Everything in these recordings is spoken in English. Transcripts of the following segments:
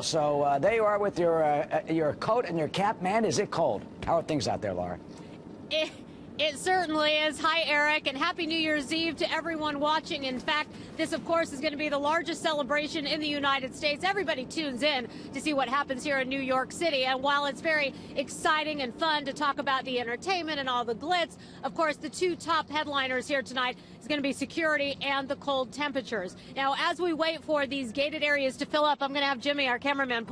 So there you are with your coat and your cap. Man, is it cold? How are things out there, Laura? It certainly is. Hi, Eric, and Happy New Year's Eve to everyone watching. In fact, this, of course, is going to be the largest celebration in the United States. Everybody tunes in to see what happens here in New York City. And while it's very exciting and fun to talk about the entertainment and all the glitz, of course, the two top headliners here tonight is going to be security and the cold temperatures. Now, as we wait for these gated areas to fill up, I'm going to have Jimmy, our cameraman,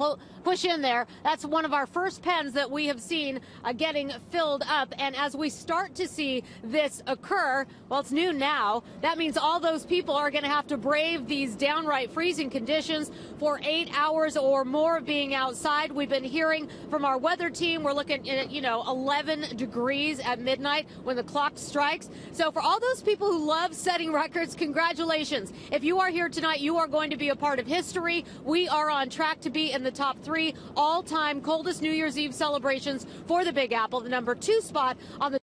push in there. That's one of our first pens that we have seen getting filled up. And as we start to see this occur, well, it's noon now. That means all those people are going to have to brave these downright freezing conditions for 8 hours or more of being outside. We've been hearing from our weather team, we're looking at, 11 degrees at midnight when the clock strikes. So for all those people who love setting records, congratulations. If you are here tonight, you are going to be a part of history. We are on track to be in the top 3 all-time coldest New Year's Eve celebrations for the Big Apple. The number 2 spot on the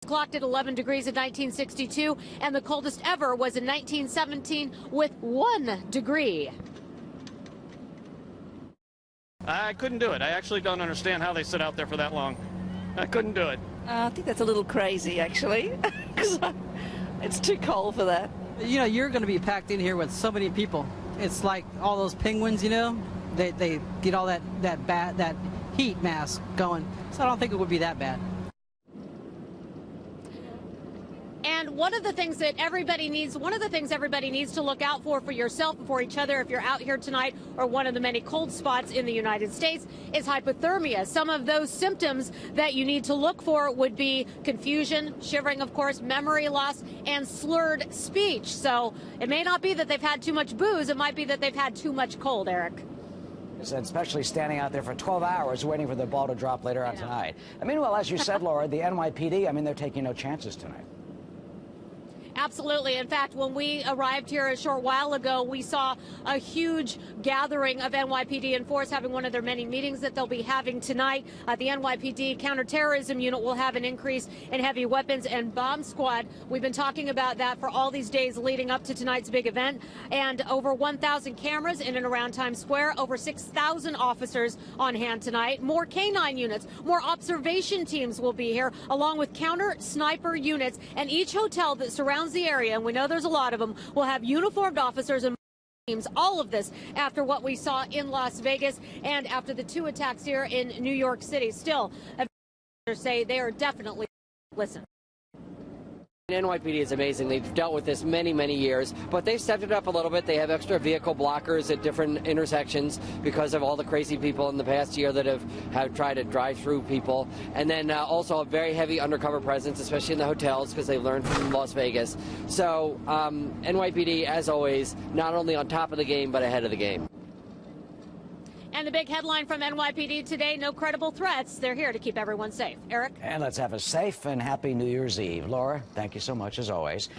clocked at 11 degrees in 1962, and the coldest ever was in 1917 with 1 degree. I couldn't do it. I actually don't understand how they sit out there for that long. I couldn't do it. I think that's a little crazy, actually, because it's too cold for that. You're going to be packed in here with so many people. It's like all those penguins, they get all that heat mass going. So I don't think it would be that bad. And one of the things everybody needs to look out for yourself and for each other if you're out here tonight or one of the many cold spots in the United States is hypothermia. Some of those symptoms that you need to look for would be confusion, shivering, of course, memory loss, and slurred speech. So it may not be that they've had too much booze. It might be that they've had too much cold, Eric. Especially standing out there for 12 hours waiting for the ball to drop later on tonight. Meanwhile, as you said, Laura, the NYPD, they're taking no chances tonight. Absolutely. In fact, when we arrived here a short while ago, we saw a huge gathering of NYPD and force having one of their many meetings that they'll be having tonight. The NYPD counterterrorism unit will have an increase in heavy weapons and bomb squad. We've been talking about that for all these days leading up to tonight's big event. And over 1,000 cameras in and around Times Square, over 6,000 officers on hand tonight. More K-9 units, more observation teams will be here, along with counter sniper units. And each hotel that surrounds the area, and we know there's a lot of them, will have uniformed officers and teams. All of this after what we saw in Las Vegas and after the 2 attacks here in New York City. Still, officers say they are definitely listening. NYPD is amazing. They've dealt with this many, many years, but they've stepped it up a little bit. They have extra vehicle blockers at different intersections because of all the crazy people in the past year that have tried to drive through people. And then also a very heavy undercover presence, especially in the hotels, because they've learned from Las Vegas. So NYPD, as always, not only on top of the game, but ahead of the game. And the big headline from NYPD today, no credible threats. They're here to keep everyone safe. Eric? And let's have a safe and happy New Year's Eve. Laura, thank you so much, as always.